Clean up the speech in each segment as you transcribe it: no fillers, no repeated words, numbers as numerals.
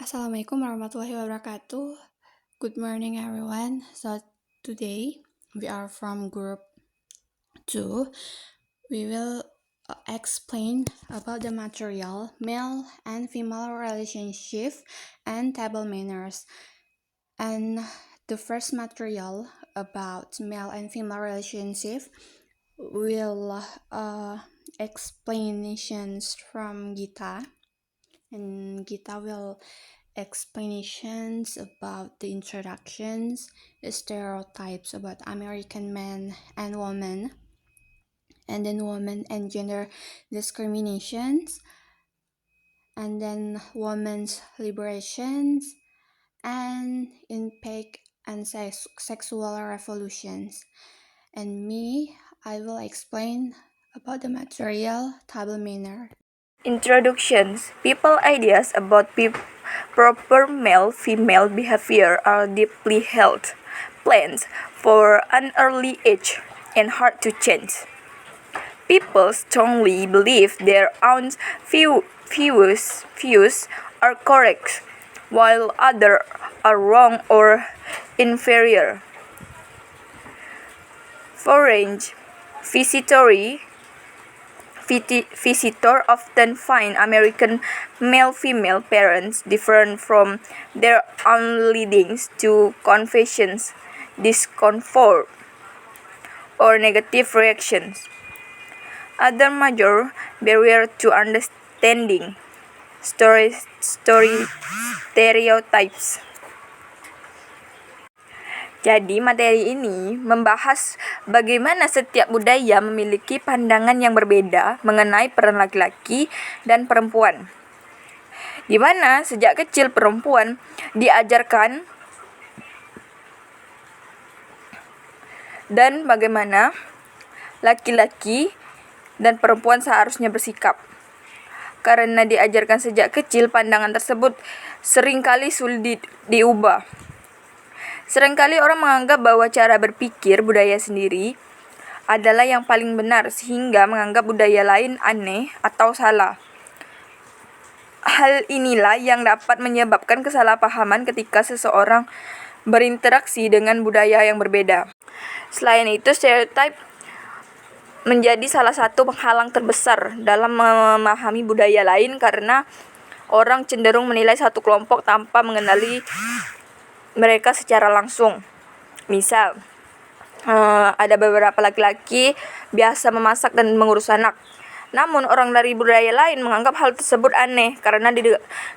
Assalamualaikum warahmatullahi wabarakatuh. Good morning, everyone. So today we are from group 2. We will explain about the material male and female relationship and table manners. And the first material about male and female relationship will explanations from Gita. And Gita will explanations about the introductions, stereotypes about American men and women, and then women and gender discriminations, and then women's liberations, and impact and sexual revolutions. And me, I will explain about the material table manner. Introductions. People ideas about proper male-female behavior are deeply held plans for an early age and hard to change. People strongly believe their own views are correct, while others are wrong or inferior. Foreign Visitors often find American male-female parents different from their own, leading to confusions, discomfort, or negative reactions. Other major barrier to understanding stereotypes. Jadi materi ini membahas bagaimana setiap budaya memiliki pandangan yang berbeda mengenai peran laki-laki dan perempuan. Di mana sejak kecil perempuan diajarkan dan bagaimana laki-laki dan perempuan seharusnya bersikap. Karena diajarkan sejak kecil, pandangan tersebut seringkali sulit diubah. Seringkali orang menganggap bahwa cara berpikir budaya sendiri adalah yang paling benar sehingga menganggap budaya lain aneh atau salah. Hal inilah yang dapat menyebabkan kesalahpahaman ketika seseorang berinteraksi dengan budaya yang berbeda. Selain itu, stereotip menjadi salah satu penghalang terbesar dalam memahami budaya lain karena orang cenderung menilai satu kelompok tanpa mengenali mereka secara langsung. Misal, ada beberapa laki-laki biasa memasak dan mengurus anak. Namun orang dari budaya lain menganggap hal tersebut aneh karena di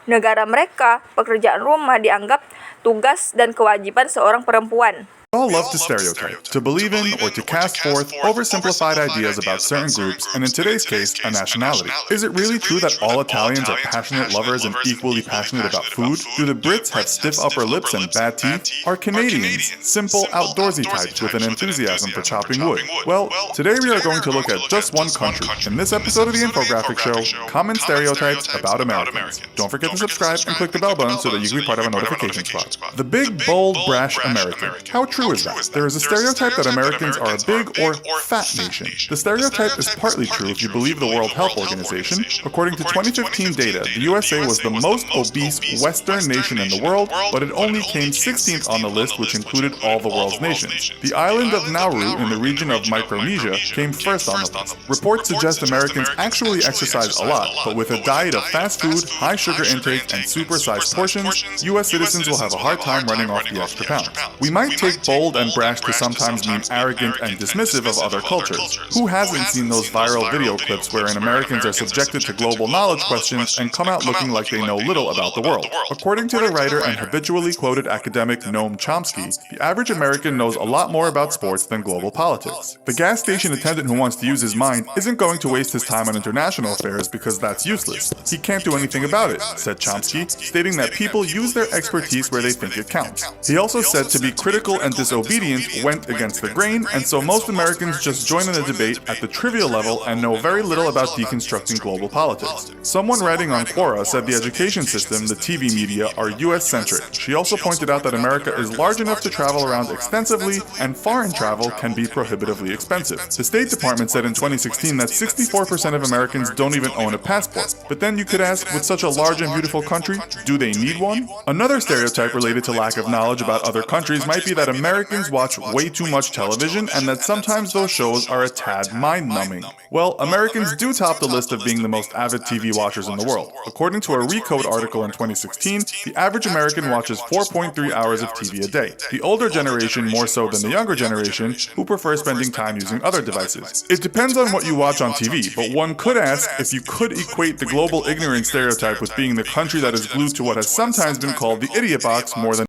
negara mereka pekerjaan rumah dianggap tugas dan kewajiban seorang perempuan. We all love to stereotype, to believe in or to cast forth oversimplified ideas about certain groups, and in today's case, a nationality. Is it really true that all Italians are passionate lovers and equally passionate about food? Do the Brits have stiff upper lips and bad teeth? Are Canadians simple, outdoorsy types with an enthusiasm for chopping wood? Well, today we are going to look at just one country. In this episode of the Infographic Show, common stereotypes about Americans. Don't forget to subscribe and click the bell button so that you can be part of a notification squad. The big, bold, brash American. How true is that? There is a stereotype that Americans are a big or fat nation. The stereotype is partly true if you believe the World Health Organization. According to 2015 data, the USA was the most obese Western nation in the world, but it only came 16th on the list, which included all the world's nations. The island of Nauru in the region of Micronesia came first on the list. Reports suggest Americans actually exercise a lot, but with a diet of fast food, high sugar intake, and supersized portions, US citizens will have a hard time running off the extra pounds. We might take bold and brash to sometimes mean arrogant and dismissive of other cultures. Who hasn't seen those viral video clips wherein Americans are subjected to global knowledge questions and come out looking like they know little about the world? According to the writer and habitually quoted academic Noam Chomsky, the average American knows a lot more about sports than global politics. The gas station attendant who wants to use his mind isn't going to waste his time on international affairs because that's useless. He can't do anything about it, said Chomsky, stating that people use their expertise where they think it counts. He also said to be critical and disobedient went against the grain, and so most Americans just join in the debate at the trivial level and know very little about deconstructing global politics. Someone writing on Quora said the education system, the TV media, are US-centric. She also pointed out that America is large enough to travel around extensively, and foreign travel can be prohibitively expensive. The State Department said in 2016 that 64% of Americans don't even own a passport. But then you could ask, with such a large and beautiful country, do they need one? Another stereotype related to lack of knowledge about other countries might be that Americans watch way too much television and that sometimes those shows are a tad mind-numbing. Well, Americans do top the list of being the most avid TV watchers in the world. According to a Recode article in 2016, the average American watches 4.3 hours of TV a day. The older generation more so than the younger generation, who prefer spending time using other devices. It depends on what you watch on TV, but one could ask if you could equate the global ignorance stereotype with being the country that is glued to what has sometimes been called the idiot box more than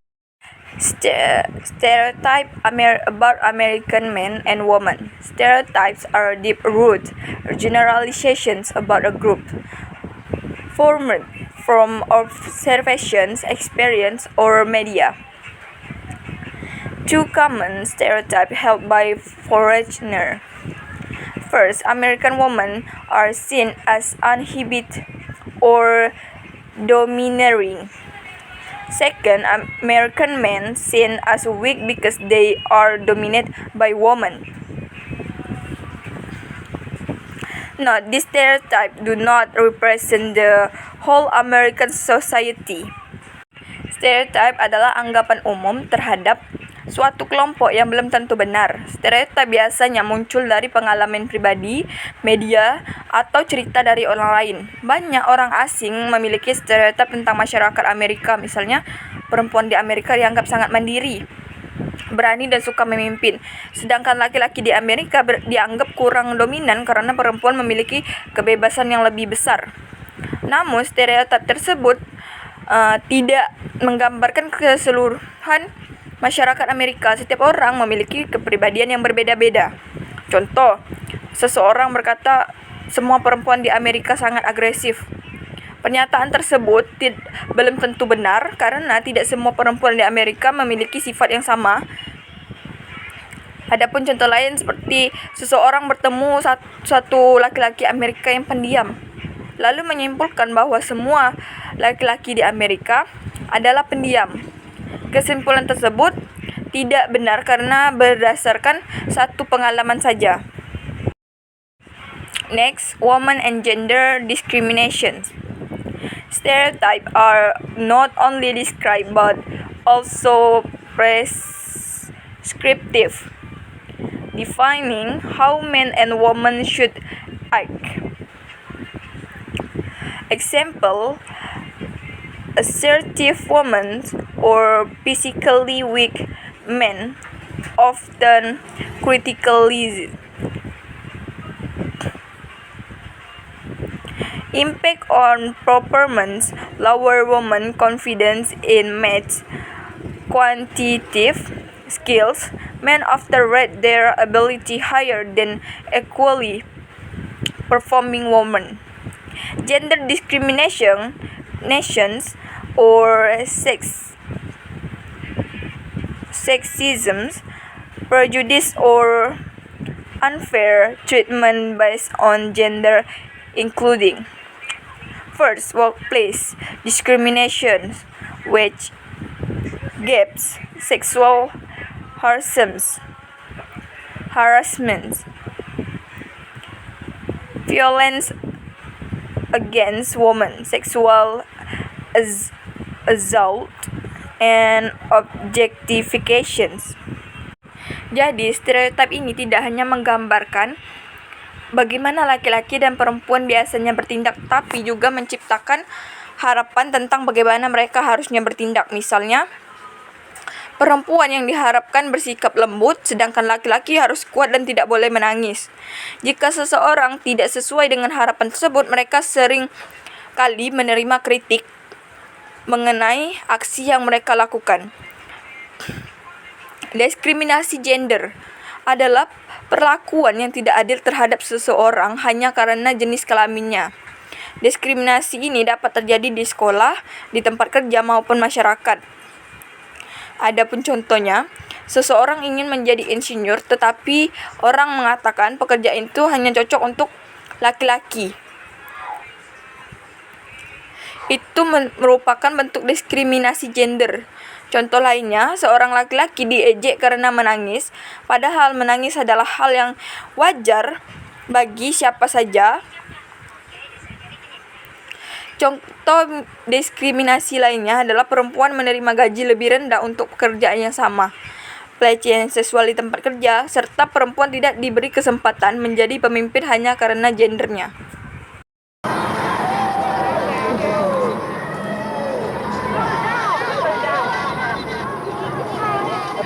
Stereotype about American men and women. Stereotypes are deep-rooted generalizations about a group, formed from observations, experience, or media. Two common stereotypes held by foreigners. First, American women are seen as uninhibited or domineering. Second, American men seen as weak because they are dominated by women. Note, these stereotypes do not represent the whole American society. Stereotip adalah anggapan umum terhadap suatu kelompok yang belum tentu benar. Stereotip biasanya muncul dari pengalaman pribadi, media, atau cerita dari orang lain. Banyak orang asing memiliki stereotip tentang masyarakat Amerika. Misalnya, perempuan di Amerika dianggap sangat mandiri, berani dan suka memimpin. Sedangkan laki-laki di Amerika dianggap kurang dominan karena perempuan memiliki kebebasan yang lebih besar. Namun, stereotip tersebut tidak menggambarkan keseluruhan masyarakat Amerika. Setiap orang memiliki kepribadian yang berbeda-beda. Contoh, seseorang berkata semua perempuan di Amerika sangat agresif. Pernyataan tersebut belum tentu benar karena tidak semua perempuan di Amerika memiliki sifat yang sama. Adapun contoh lain seperti seseorang bertemu suatu laki-laki Amerika yang pendiam, lalu menyimpulkan bahwa semua laki-laki di Amerika adalah pendiam. Kesimpulan tersebut tidak benar karena berdasarkan satu pengalaman saja. Next, women and gender discrimination. Stereotypes are not only described but also prescriptive, defining how men and women should act. Example, assertive women or physically weak men often critically impact on performance, lower women confidence in math, quantitative skills. Men often rate their ability higher than equally performing women. Gender discrimination or sexism, prejudice, or unfair treatment based on gender, including first, workplace discrimination, wage gaps, sexual harassment, violence against women, sexual assault, and objectifications. Jadi, stereotip ini tidak hanya menggambarkan bagaimana laki-laki dan perempuan biasanya bertindak, tapi juga menciptakan harapan tentang bagaimana mereka harusnya bertindak. Misalnya, perempuan yang diharapkan bersikap lembut, sedangkan laki-laki harus kuat dan tidak boleh menangis. Jika seseorang tidak sesuai dengan harapan tersebut, mereka sering kali menerima kritik mengenai aksi yang mereka lakukan. Diskriminasi gender adalah perlakuan yang tidak adil terhadap seseorang hanya karena jenis kelaminnya. Diskriminasi ini dapat terjadi di sekolah, di tempat kerja, maupun masyarakat. Adapun contohnya, seseorang ingin menjadi insinyur, tetapi orang mengatakan pekerjaan itu hanya cocok untuk laki-laki. Itu merupakan bentuk diskriminasi gender. Contoh lainnya, seorang laki-laki diejek karena menangis, padahal menangis adalah hal yang wajar bagi siapa saja. Contoh diskriminasi lainnya adalah perempuan menerima gaji lebih rendah untuk pekerjaan yang sama, pelecehan seksual di tempat kerja, serta perempuan tidak diberi kesempatan menjadi pemimpin hanya karena gendernya.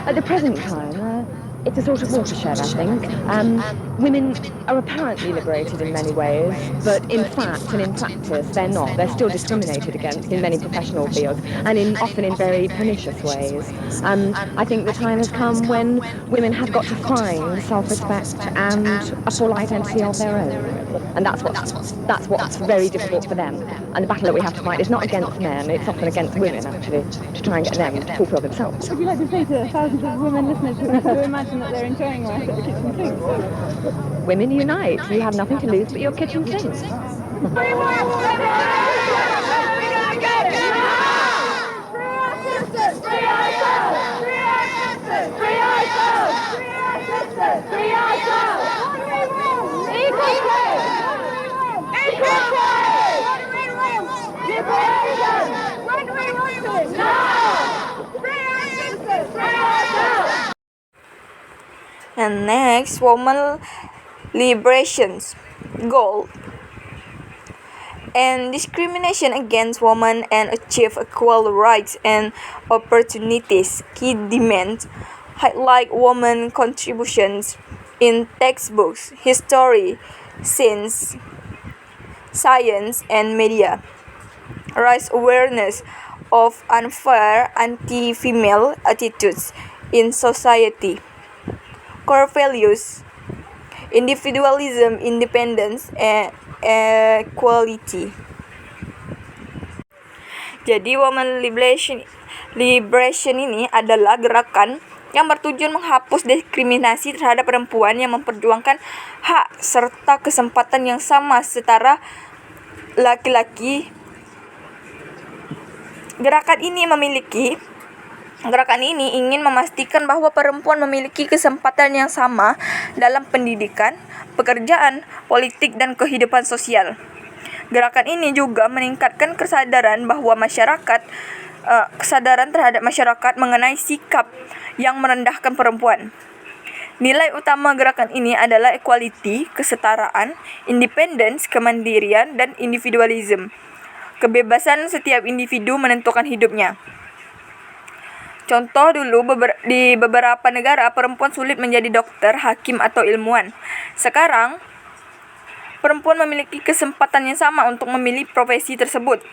At the present time, it's a sort of watershed, I think. Women are apparently liberated in many ways, but in fact and in practice they're not. They're still discriminated against in many professional fields, and often in very pernicious ways. I think the time has come when women have got to find self-respect and a full identity of their own. And that's what's very difficult for them. And the battle that we have to fight is not against men, it's often against women, actually, to try and get them to fulfill themselves. Would you like to say to thousands of women listeners who imagine that they're enjoying life at the kitchen sink? Women unite. You have nothing to lose but your kitchen sink. And next, woman liberations goal and discrimination against women and achieve equal rights and opportunities. Key demands highlight women contributions in textbooks, history, science, and media. Raise awareness of unfair anti-female attitudes in society. Core values: individualism, independence, and equality. Jadi woman liberation ini adalah gerakan yang bertujuan menghapus diskriminasi terhadap perempuan yang memperjuangkan hak serta kesempatan yang sama setara laki-laki. Gerakan ini ingin memastikan bahwa perempuan memiliki kesempatan yang sama dalam pendidikan, pekerjaan, politik, dan kehidupan sosial. Gerakan ini juga meningkatkan kesadaran terhadap masyarakat mengenai sikap yang merendahkan perempuan. Nilai utama gerakan ini adalah equality, kesetaraan, independence, kemandirian, dan individualism. Kebebasan setiap individu menentukan hidupnya. Contoh dulu, di beberapa negara perempuan sulit menjadi dokter, hakim, atau ilmuwan. Sekarang, perempuan memiliki kesempatan yang sama untuk memilih profesi tersebut.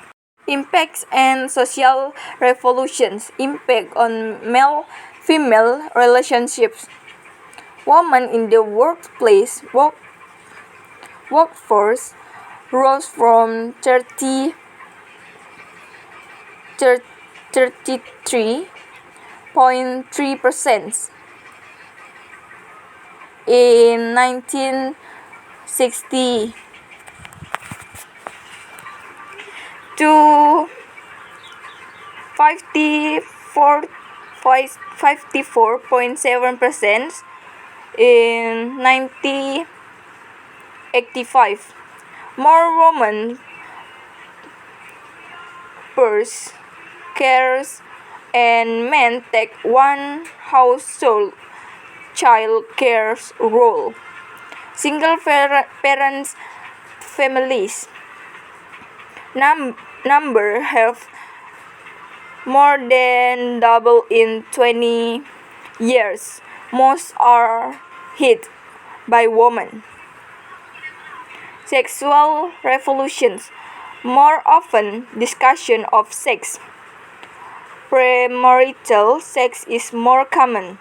Impacts and social revolutions. Impact on male-female relationships. Women in the workforce rose from 33.3% in 1960 to 54.7% in 1985. More women purse cares and men take one household child care role. Single parents families number have more than double in 20 years. Most are hit by women. Sexual revolutions. More often discussion of sex. Premarital sex is more common.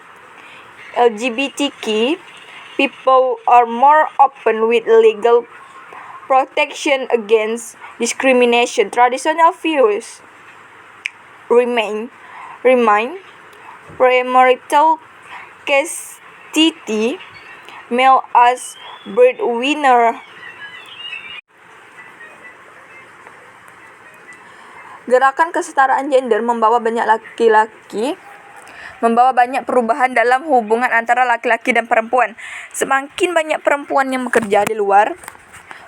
LGBTQ people are more open with legal protection against discrimination. Traditional views remain premarital chastity, male as breadwinner. Gerakan kesetaraan gender membawa banyak perubahan dalam hubungan antara laki-laki dan perempuan. Semakin banyak perempuan yang bekerja di luar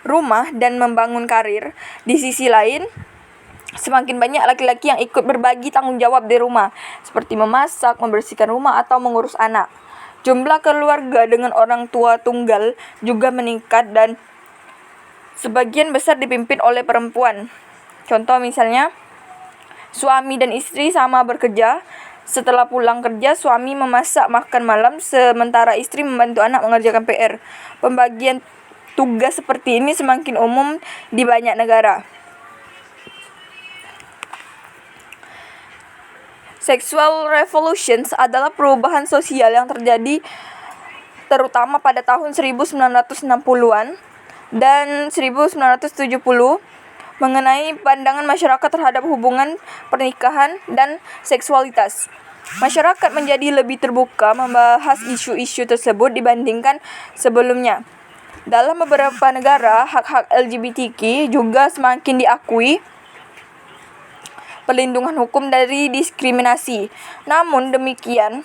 rumah dan membangun karir, di sisi lain, semakin banyak laki-laki yang ikut berbagi tanggung jawab di rumah, seperti memasak, membersihkan rumah, atau mengurus anak. Jumlah keluarga dengan orang tua tunggal juga meningkat dan sebagian besar dipimpin oleh perempuan. Contoh misalnya, suami dan istri sama bekerja. Setelah pulang kerja, suami memasak makan malam, sementara istri membantu anak mengerjakan PR. Pembagian tugas seperti ini semakin umum di banyak negara. Sexual revolutions adalah perubahan sosial yang terjadi terutama pada tahun 1960-an dan 1970 mengenai pandangan masyarakat terhadap hubungan pernikahan dan seksualitas. Masyarakat menjadi lebih terbuka membahas isu-isu tersebut dibandingkan sebelumnya. Dalam beberapa negara, hak-hak LGBTQ juga semakin diakui perlindungan hukum dari diskriminasi. Namun demikian,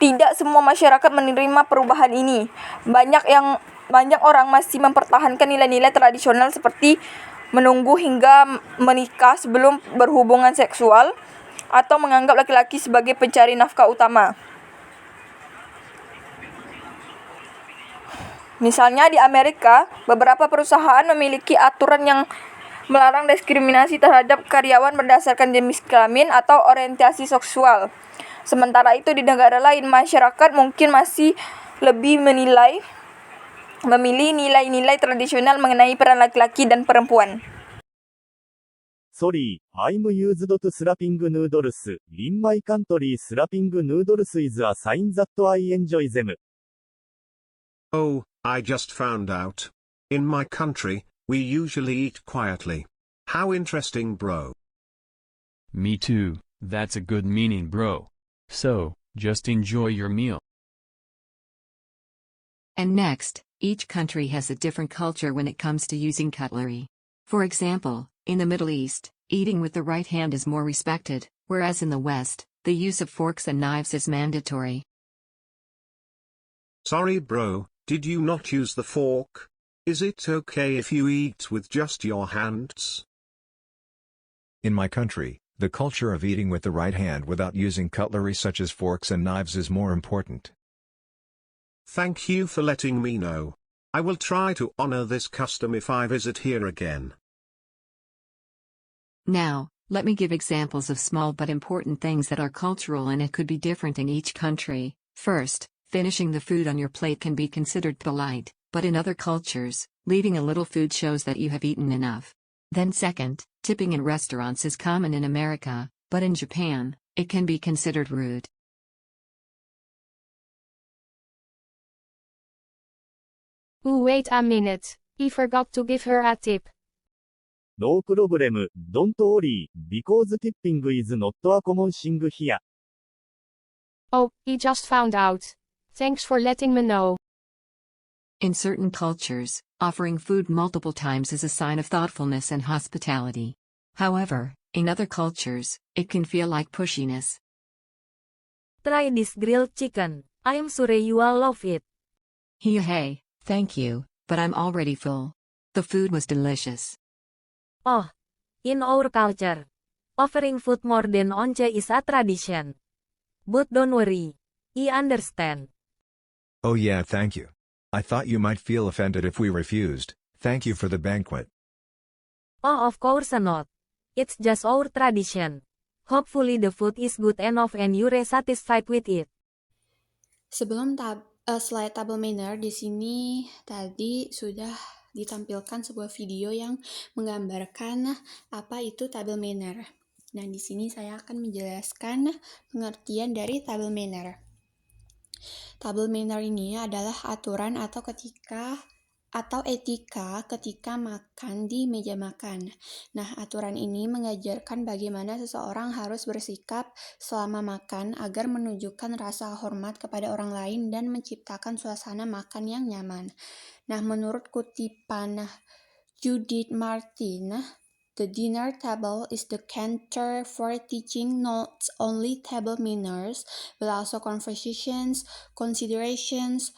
tidak semua masyarakat menerima perubahan ini. Banyak orang masih mempertahankan nilai-nilai tradisional seperti menunggu hingga menikah sebelum berhubungan seksual atau menganggap laki-laki sebagai pencari nafkah utama. Misalnya di Amerika, beberapa perusahaan memiliki aturan yang melarang diskriminasi terhadap karyawan berdasarkan jenis kelamin atau orientasi seksual. Sementara itu di negara lain, masyarakat mungkin masih lebih memilih nilai-nilai tradisional mengenai peran laki-laki dan perempuan. Sorry, I'm used to slapping noodles. In my country, slapping noodles is a sign that I enjoy them. Oh, I just found out. In my country, we usually eat quietly. How interesting, bro. Me too, that's a good meaning, bro. So, just enjoy your meal. And next, each country has a different culture when it comes to using cutlery. For example, in the Middle East, eating with the right hand is more respected, whereas in the West, the use of forks and knives is mandatory. Sorry, bro, did you not use the fork? Is it okay if you eat with just your hands? In my country, the culture of eating with the right hand without using cutlery such as forks and knives is more important. Thank you for letting me know. I will try to honor this custom if I visit here again. Now, let me give examples of small but important things that are cultural and it could be different in each country. First, finishing the food on your plate can be considered polite, but in other cultures, leaving a little food shows that you have eaten enough. Then second, tipping in restaurants is common in America, but in Japan, it can be considered rude. Wait a minute, I forgot to give her a tip. No problem, don't worry, because tipping is not a common thing here. Oh, I just found out. Thanks for letting me know. In certain cultures, offering food multiple times is a sign of thoughtfulness and hospitality. However, in other cultures, it can feel like pushiness. Try this grilled chicken. I'm sure you will love it. Hey, thank you, but I'm already full. The food was delicious. Oh, in our culture, offering food more than once is a tradition. But don't worry, I understand. Oh yeah, thank you. I thought you might feel offended if we refused. Thank you for the banquet. Oh, of course not. It's just our tradition. Hopefully the food is good enough and you're satisfied with it. Sebelum slide table manner, di sini tadi sudah ditampilkan sebuah video yang menggambarkan apa itu table manner. Dan di sini saya akan menjelaskan pengertian dari table manner. Table manner ini adalah aturan atau ketika atau etika ketika makan di meja makan. Nah, aturan ini mengajarkan bagaimana seseorang harus bersikap selama makan agar menunjukkan rasa hormat kepada orang lain dan menciptakan suasana makan yang nyaman. Nah, menurut kutipan Judith Martin, the dinner table is the center for teaching not only table manners, but also conversations, considerations,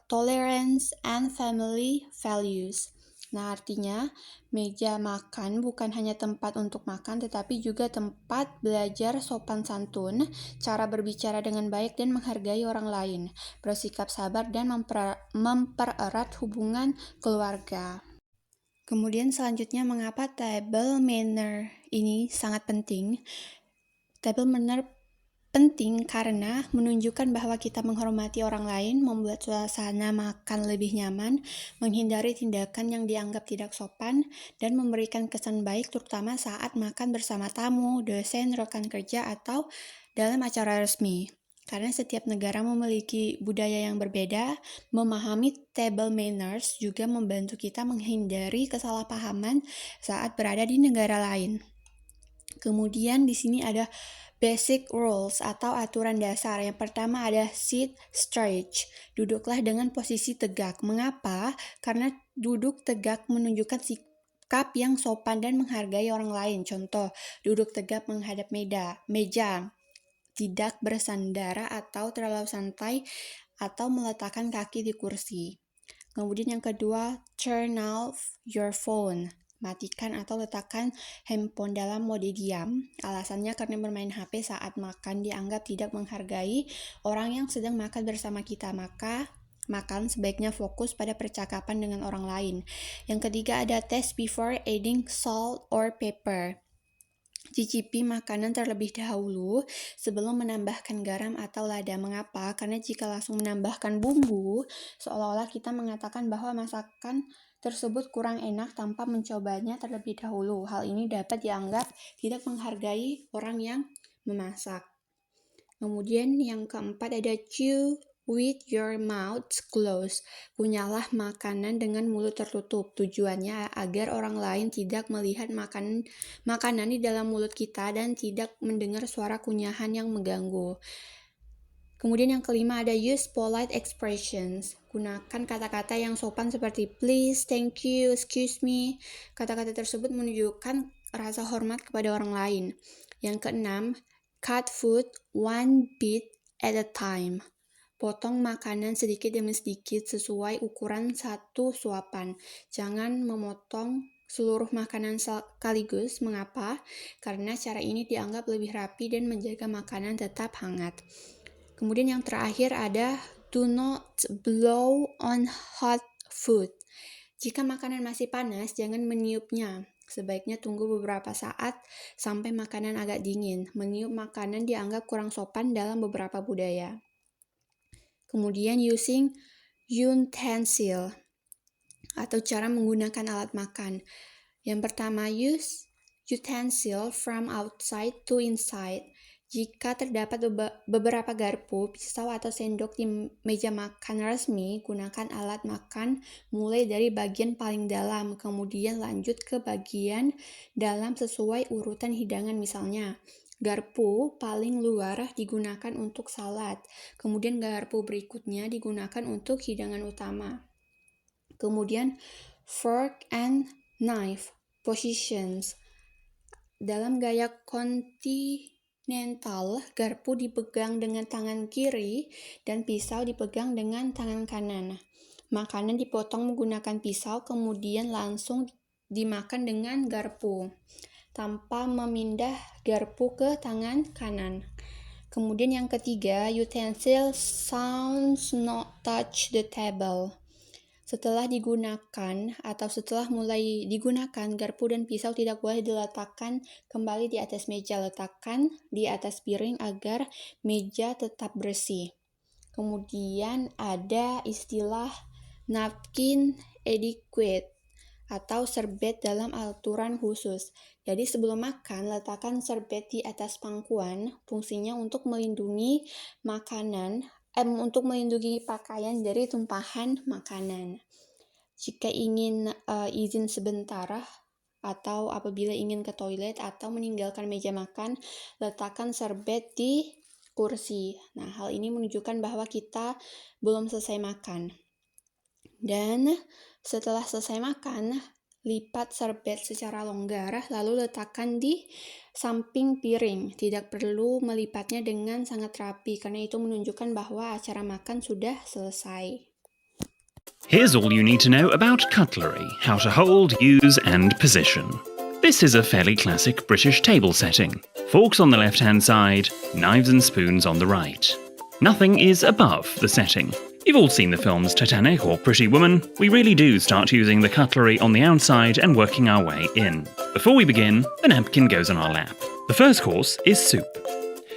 tolerance, and family values. Nah, artinya meja makan bukan hanya tempat untuk makan, tetapi juga tempat belajar sopan santun, cara berbicara dengan baik dan menghargai orang lain, bersikap sabar dan mempererat hubungan keluarga. Kemudian selanjutnya, mengapa table manner ini sangat penting? Table manner penting karena menunjukkan bahwa kita menghormati orang lain, membuat suasana makan lebih nyaman, menghindari tindakan yang dianggap tidak sopan, dan memberikan kesan baik terutama saat makan bersama tamu, dosen, rekan kerja, atau dalam acara resmi. Karena setiap negara memiliki budaya yang berbeda, memahami table manners juga membantu kita menghindari kesalahpahaman saat berada di negara lain. Kemudian di sini ada basic rules atau aturan dasar. Yang pertama ada sit straight. Duduklah dengan posisi tegak. Mengapa? Karena duduk tegak menunjukkan sikap yang sopan dan menghargai orang lain. Contoh, duduk tegak menghadap meja. Tidak bersandar atau terlalu santai atau meletakkan kaki di kursi. Kemudian yang kedua, turn off your phone. Matikan atau letakkan handphone dalam mode diam. Alasannya karena bermain HP saat makan dianggap tidak menghargai orang yang sedang makan bersama kita. Maka makan sebaiknya fokus pada percakapan dengan orang lain. Yang ketiga ada taste before adding salt or pepper. Cicipi makanan terlebih dahulu sebelum menambahkan garam atau lada. Mengapa? Karena jika langsung menambahkan bumbu, seolah-olah kita mengatakan bahwa masakan tersebut kurang enak tanpa mencobanya terlebih dahulu. Hal ini dapat dianggap tidak menghargai orang yang memasak. Kemudian yang keempat ada chew with your mouth closed. Kunyalah makanan dengan mulut tertutup. Tujuannya agar orang lain tidak melihat makanan di dalam mulut kita dan tidak mendengar suara kunyahan yang mengganggu. Kemudian yang kelima ada use polite expressions. Gunakan kata-kata yang sopan seperti please, thank you, excuse me. Kata-kata tersebut menunjukkan rasa hormat kepada orang lain. Yang keenam, cut food one bit at a time. Potong makanan sedikit demi sedikit sesuai ukuran satu suapan. Jangan memotong seluruh makanan sekaligus. Mengapa? Karena cara ini dianggap lebih rapi dan menjaga makanan tetap hangat. Kemudian yang terakhir ada do not blow on hot food. Jika makanan masih panas, jangan meniupnya. Sebaiknya tunggu beberapa saat sampai makanan agak dingin. Meniup makanan dianggap kurang sopan dalam beberapa budaya. Kemudian using utensil atau cara menggunakan alat makan. Yang pertama, use utensil from outside to inside. Jika terdapat beberapa garpu, pisau atau sendok di meja makan resmi, gunakan alat makan mulai dari bagian paling dalam, kemudian lanjut ke bagian dalam sesuai urutan hidangan. Misalnya, garpu paling luar digunakan untuk salad, kemudian garpu berikutnya digunakan untuk hidangan utama. Kemudian fork and knife positions. Dalam gaya kontinental, garpu dipegang dengan tangan kiri dan pisau dipegang dengan tangan kanan. Makanan dipotong menggunakan pisau, kemudian langsung dimakan dengan garpu, tanpa memindah garpu ke tangan kanan. Kemudian yang ketiga, utensil sounds not touch the table. Setelah digunakan atau setelah mulai digunakan, garpu dan pisau tidak boleh diletakkan kembali di atas meja. Letakkan di atas piring agar meja tetap bersih. Kemudian ada istilah napkin etiquette atau serbet dalam aturan khusus. Jadi sebelum makan, letakkan serbet di atas pangkuan. Fungsinya untuk melindungi pakaian dari tumpahan makanan. Jika ingin izin sebentar atau apabila ingin ke toilet atau meninggalkan meja makan, letakkan serbet di kursi. Nah, hal ini menunjukkan bahwa kita belum selesai makan. Dan setelah selesai makan, lipat serbet secara longgar, lalu letakkan di samping piring. Tidak perlu melipatnya dengan sangat rapi, karena itu menunjukkan bahwa acara makan sudah selesai. Here's all you need to know about cutlery, how to hold, use, and position. This is a fairly classic British table setting. Forks on the left-hand side, knives and spoons on the right. Nothing is above the setting. You've all seen the films Titanic or Pretty Woman. We really do start using the cutlery on the outside and working our way in. Before we begin, the napkin goes on our lap. The first course is soup.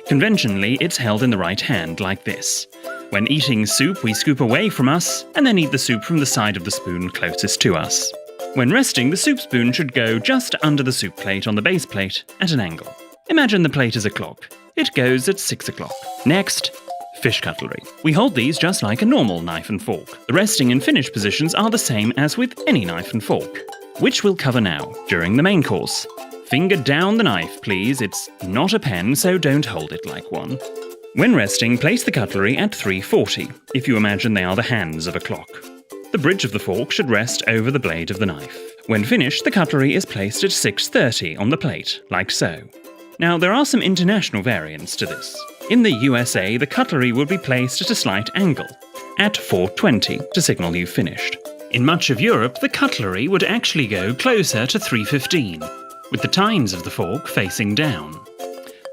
Conventionally, it's held in the right hand like this. When eating soup, we scoop away from us and then eat the soup from the side of the spoon closest to us. When resting, the soup spoon should go just under the soup plate on the base plate at an angle. Imagine the plate as a clock. It goes at 6 o'clock. Next, fish cutlery. We hold these just like a normal knife and fork. The resting and finish positions are the same as with any knife and fork, which we'll cover now during the main course. Finger down the knife, please. It's not a pen, so don't hold it like one. When resting, place the cutlery at 3:40, if you imagine they are the hands of a clock. The bridge of the fork should rest over the blade of the knife. When finished, the cutlery is placed at 6:30 on the plate, like so. Now, there are some international variants to this. In the USA, the cutlery would be placed at a slight angle, at 4:20, to signal you've finished. In much of Europe, the cutlery would actually go closer to 3:15, with the tines of the fork facing down.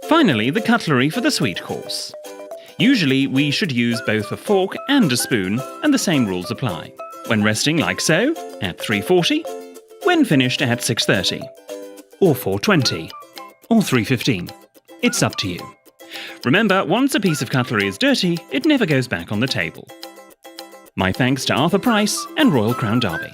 Finally, the cutlery for the sweet course. Usually, we should use both a fork and a spoon, and the same rules apply. When resting like so, at 3:40, when finished at 6:30, or 4:20, or 3:15. It's up to you. Remember, once a piece of cutlery is dirty, it never goes back on the table. My thanks to Arthur Price and Royal Crown Derby.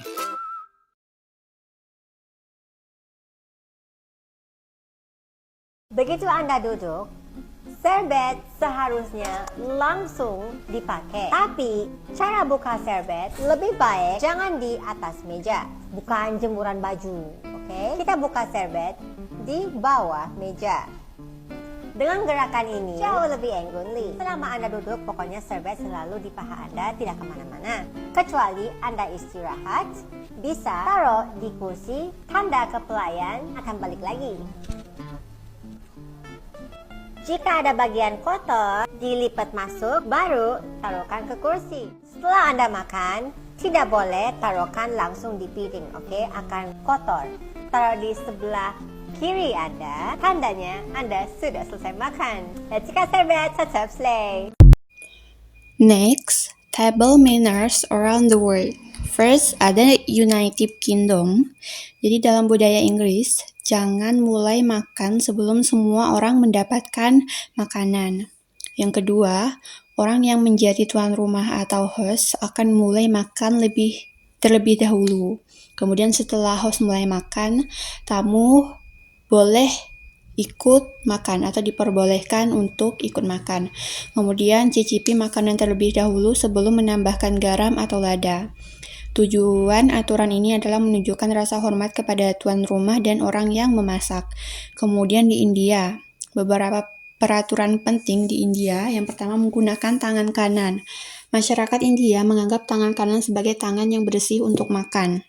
Begitu Anda duduk, serbet seharusnya langsung dipakai. Tapi, cara buka serbet lebih baik jangan di atas meja, bukan jemuran baju. Oke? Kita buka serbet di bawah meja. Dengan gerakan ini, jauh lebih anggunly. Selama Anda duduk, pokoknya serbet selalu di paha Anda, tidak kemana-mana. Kecuali Anda istirahat, bisa taruh di kursi, tanda ke pelayan akan balik lagi. Jika ada bagian kotor, dilipat masuk, baru taruhkan ke kursi. Setelah Anda makan, tidak boleh taruhkan langsung di piring, oke? Akan kotor. Taruh di sebelah kiri Anda, tandanya Anda sudah selesai makan. Let's go serbet, tetap slay. Next, table manners around the world. First, ada United Kingdom. Jadi dalam budaya Inggris, jangan mulai makan sebelum semua orang mendapatkan makanan. Yang kedua, orang yang menjadi tuan rumah atau host akan mulai makan terlebih dahulu. Kemudian setelah host mulai makan, tamu boleh ikut makan atau diperbolehkan untuk ikut makan. Kemudian cicipi makanan terlebih dahulu sebelum menambahkan garam atau lada. Tujuan aturan ini adalah menunjukkan rasa hormat kepada tuan rumah dan orang yang memasak. Kemudian di India, beberapa peraturan penting di India. Yang pertama, menggunakan tangan kanan. Masyarakat India menganggap tangan kanan sebagai tangan yang bersih untuk makan.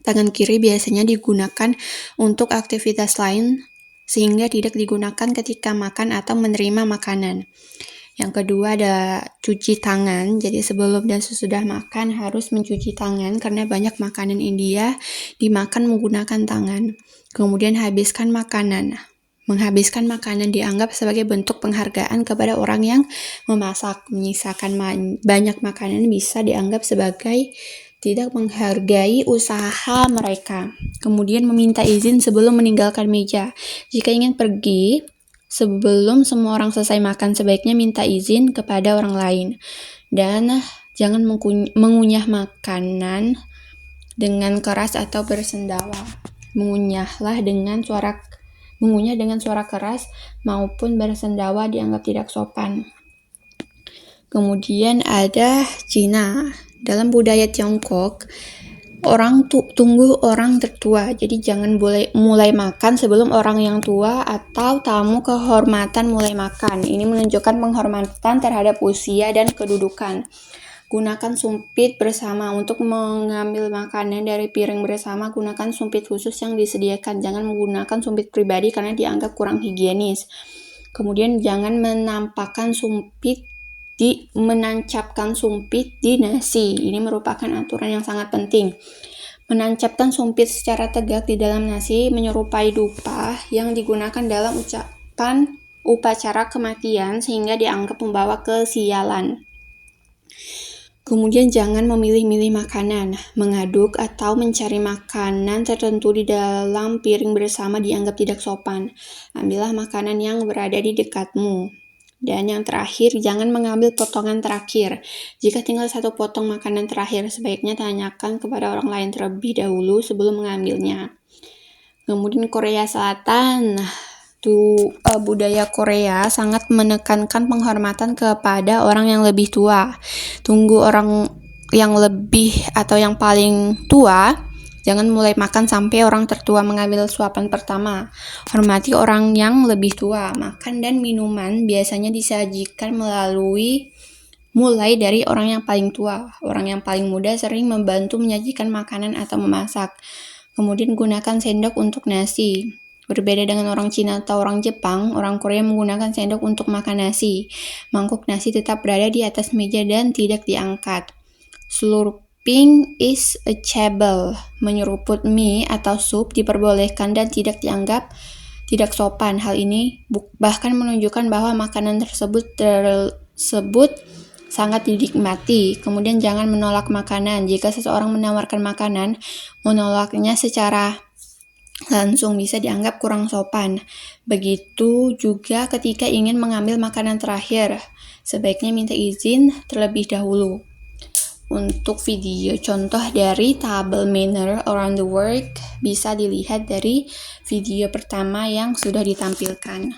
Tangan kiri biasanya digunakan untuk aktivitas lain sehingga tidak digunakan ketika makan atau menerima makanan. Yang kedua ada cuci tangan. Jadi sebelum dan sesudah makan harus mencuci tangan karena banyak makanan India dimakan menggunakan tangan. Kemudian habiskan makanan. Menghabiskan makanan dianggap sebagai bentuk penghargaan kepada orang yang memasak. Menyisakan banyak makanan bisa dianggap sebagai tidak menghargai usaha mereka. Kemudian meminta izin sebelum meninggalkan meja. Jika ingin pergi, sebelum semua orang selesai makan, sebaiknya minta izin kepada orang lain. Dan jangan mengunyah makanan dengan keras atau bersendawa. Mengunyah dengan suara keras maupun bersendawa dianggap tidak sopan. Kemudian ada Cina. Dalam budaya Tiongkok, tunggu orang tertua. Jadi jangan mulai makan sebelum orang yang tua atau tamu kehormatan mulai makan. Ini menunjukkan penghormatan terhadap usia dan kedudukan. Gunakan sumpit bersama untuk mengambil makanan dari piring bersama. Gunakan sumpit khusus yang disediakan. Jangan menggunakan sumpit pribadi karena dianggap kurang higienis. Kemudian jangan menancapkan sumpit di nasi. Ini merupakan aturan yang sangat penting. Menancapkan sumpit secara tegak di dalam nasi menyerupai dupa yang digunakan dalam upacara kematian sehingga dianggap membawa kesialan. Kemudian jangan memilih-milih makanan, mengaduk atau mencari makanan tertentu di dalam piring bersama dianggap tidak sopan. Ambillah makanan yang berada di dekatmu. Dan yang terakhir, jangan mengambil potongan terakhir. Jika tinggal satu potong makanan terakhir, sebaiknya tanyakan kepada orang lain terlebih dahulu sebelum mengambilnya. Kemudian Korea Selatan. Budaya Korea sangat menekankan penghormatan kepada orang yang lebih tua. Tunggu orang yang lebih atau yang paling tua. Jangan mulai makan sampai orang tertua mengambil suapan pertama. Hormati orang yang lebih tua. Makan dan minuman biasanya disajikan mulai dari orang yang paling tua. Orang yang paling muda sering membantu menyajikan makanan atau memasak. Kemudian gunakan sendok untuk nasi. Berbeda dengan orang Cina atau orang Jepang, orang Korea menggunakan sendok untuk makan nasi. Mangkuk nasi tetap berada di atas meja dan tidak diangkat. Slurping is acceptable. Menyeruput mie atau sup diperbolehkan dan tidak dianggap tidak sopan. Hal ini bahkan menunjukkan bahwa makanan tersebut sangat dinikmati. Kemudian jangan menolak makanan. Jika seseorang menawarkan makanan, menolaknya secara langsung bisa dianggap kurang sopan. Begitu juga ketika ingin mengambil makanan terakhir, sebaiknya minta izin terlebih dahulu. Untuk video contoh dari table manner around the world bisa dilihat dari video pertama yang sudah ditampilkan.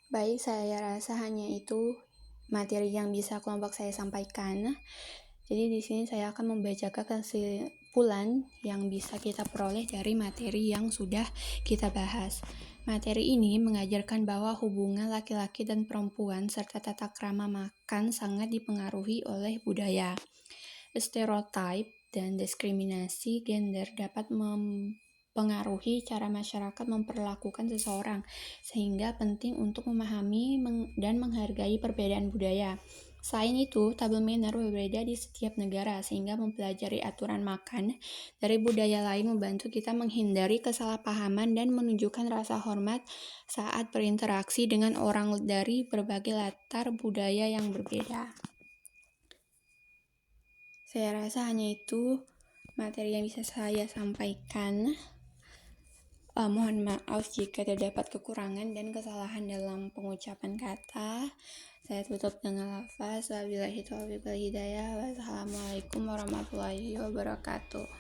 Baik, saya rasa hanya itu materi yang bisa kelompok saya sampaikan. Jadi di sini saya akan membacakan kesimpulan yang bisa kita peroleh dari materi yang sudah kita bahas. Materi ini mengajarkan bahwa hubungan laki-laki dan perempuan serta tata krama makan sangat dipengaruhi oleh budaya. Stereotip dan diskriminasi gender dapat mempengaruhi cara masyarakat memperlakukan seseorang, sehingga penting untuk memahami dan menghargai perbedaan budaya. Selain itu, table manner berbeda di setiap negara, sehingga mempelajari aturan makan dari budaya lain membantu kita menghindari kesalahpahaman dan menunjukkan rasa hormat saat berinteraksi dengan orang dari berbagai latar budaya yang berbeda. Saya rasa hanya itu materi yang bisa saya sampaikan. Mohon maaf jika terdapat kekurangan dan kesalahan dalam pengucapan kata. Saya tutup dengan lafaz wabillahi taufiq wal hidayah. Wassalamualaikum warahmatullahi wabarakatuh.